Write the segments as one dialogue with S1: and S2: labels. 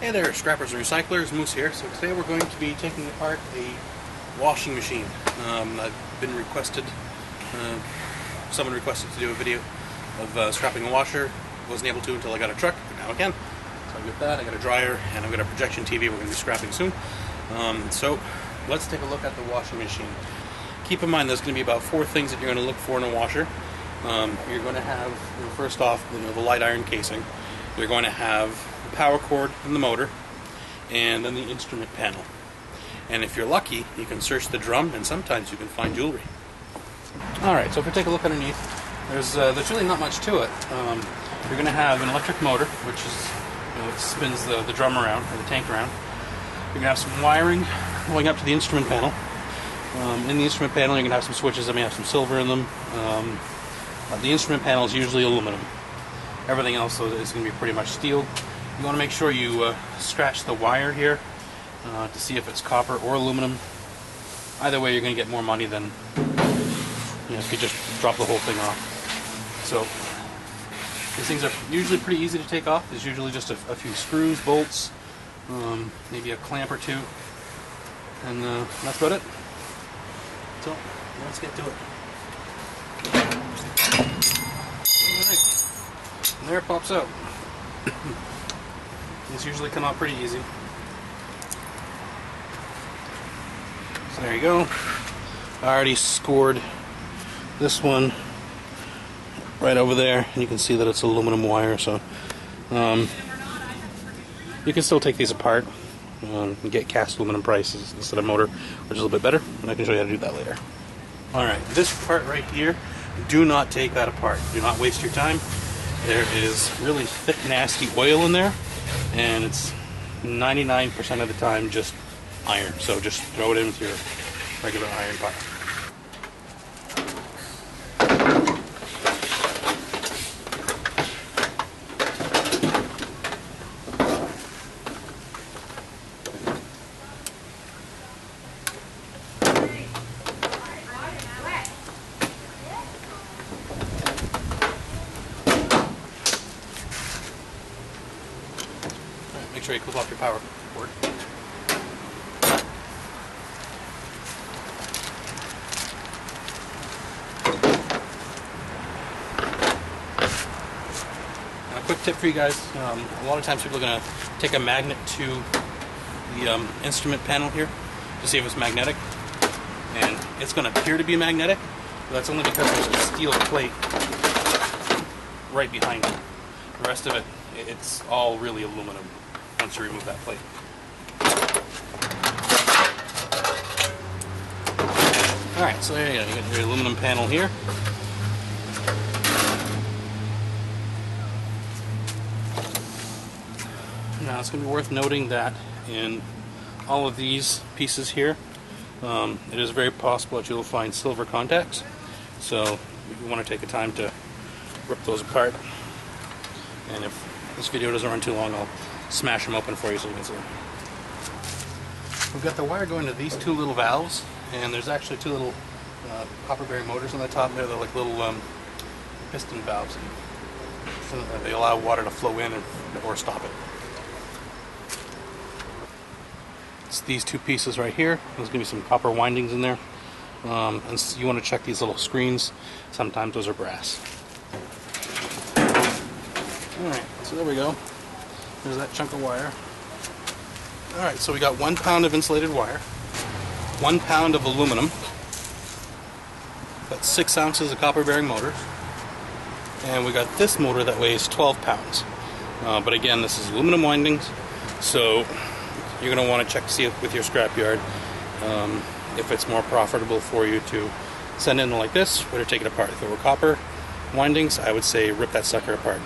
S1: Hey there, scrappers and recyclers, Moose here. So today we're going to be taking apart a washing machine. I've been requested, someone requested to do a video of scrapping a washer. Wasn't able to until I got a truck, but now I can. So I got that, I got a dryer, and I've got a projection TV we're going to be scrapping soon. So let's take a look at the washing machine. Keep in mind there's going to be about 4 things that you're going to look for in a washer. You're going to have, first off, the light iron casing. You're going to have the power cord and the motor, and then the instrument panel. And if you're lucky, you can search the drum, and sometimes you can find jewelry. Alright, so if we take a look underneath, there's really not much to it. You're going to have an electric motor, which is, it spins the drum around, or the tank around. You're going to have some wiring going up to the instrument panel. In the instrument panel, you're going to have some switches that may have some silver in them. The instrument panel is usually aluminum. Everything else is going to be pretty much steel. You want to make sure you scratch the wire here to see if it's copper or aluminum. Either way, you're going to get more money than if you just drop the whole thing off. So these things are usually pretty easy to take off. There's usually just a few screws, bolts, maybe a clamp or two, and that's about it. So let's get to it. Alright, and there it pops out. These usually come out pretty easy. So there you go. I already scored this one right over there, and you can see that it's aluminum wire, so you can still take these apart and get cast aluminum prices instead of motor, which is a little bit better, and I can show you how to do that later. Alright, this part right here, do not take that apart. Do not waste your time. There is really thick, nasty oil in there, and it's 99% of the time just iron. So just throw it in with your regular iron pot. Make sure you clip off your power cord. Now, a quick tip for you guys, a lot of times people are going to take a magnet to the instrument panel here to see if it's magnetic, and it's going to appear to be magnetic, but that's only because there's a steel plate right behind it. The rest of it, it's all really aluminum once you remove that plate. Alright, so there you go. You got your aluminum panel here. Now it's going to be worth noting that in all of these pieces here, it is very possible that you'll find silver contacts. So you want to take the time to rip those apart. And if this video doesn't run too long, I'll smash them open for you so you can see them. We've got the wire going to these 2 little valves, and there's actually 2 little copper bearing motors on the top there. They're like little piston valves. They allow water to flow in or stop it. It's these 2 pieces right here. There's going to be some copper windings in there. And so you want to check these little screens. Sometimes those are brass. Alright, so there we go. There's that chunk of wire. Alright, so we got 1 pound of insulated wire, 1 pound of aluminum, got 6 ounces of copper bearing motors, and we got this motor that weighs 12 pounds. But again, this is aluminum windings, so you're going to want to check to see with your scrapyard if it's more profitable for you to send in like this or to take it apart. If it were copper windings, I would say rip that sucker apart.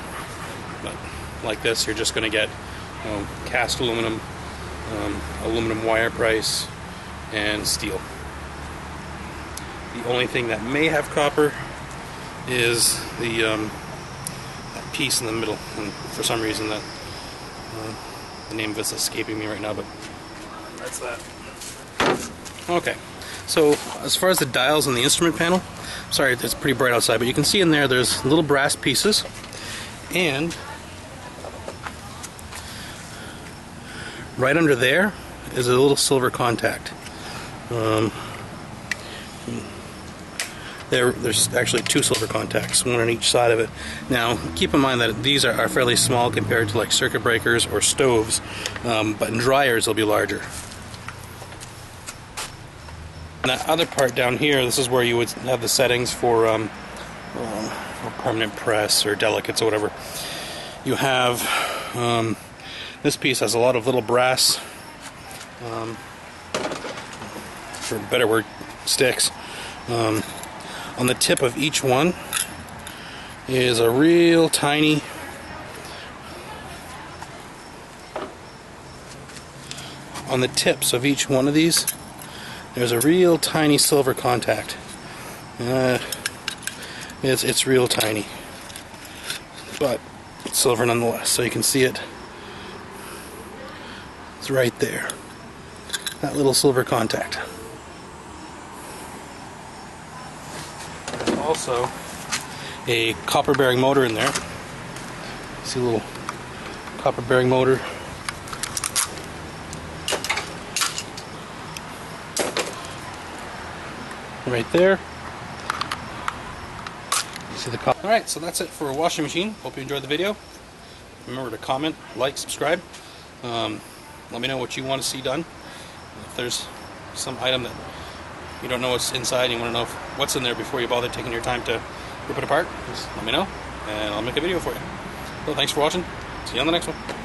S1: But like this, you're just going to get cast aluminum, aluminum wire price, and steel. The only thing that may have copper is that piece in the middle, and for some reason the name of it's escaping me right now, but that's that. Okay, so as far as the dials on the instrument panel, sorry it's pretty bright outside, but you can see in there there's little brass pieces, and right under there is a little silver contact. There's actually two silver contacts, one on each side of it. Now, keep in mind that these are fairly small compared to like circuit breakers or stoves, but in dryers they'll be larger. And that other part down here, this is where you would have the settings for permanent press or delicates or whatever. You have this piece has a lot of little brass, for a better word, sticks. On the tip of each one is a real tiny on the tips of each one of these there's a real tiny silver contact. It's real tiny, but it's silver nonetheless, so you can see it. It's right there, that little silver contact. Also a copper bearing motor in there. See a little copper bearing motor. Right there. You see the copper. Alright, so that's it for a washing machine. Hope you enjoyed the video. Remember to comment, like, subscribe. Let me know what you want to see done. If there's some item that you don't know what's inside and you want to know what's in there before you bother taking your time to rip it apart, just let me know and I'll make a video for you. So thanks for watching. See you on the next one.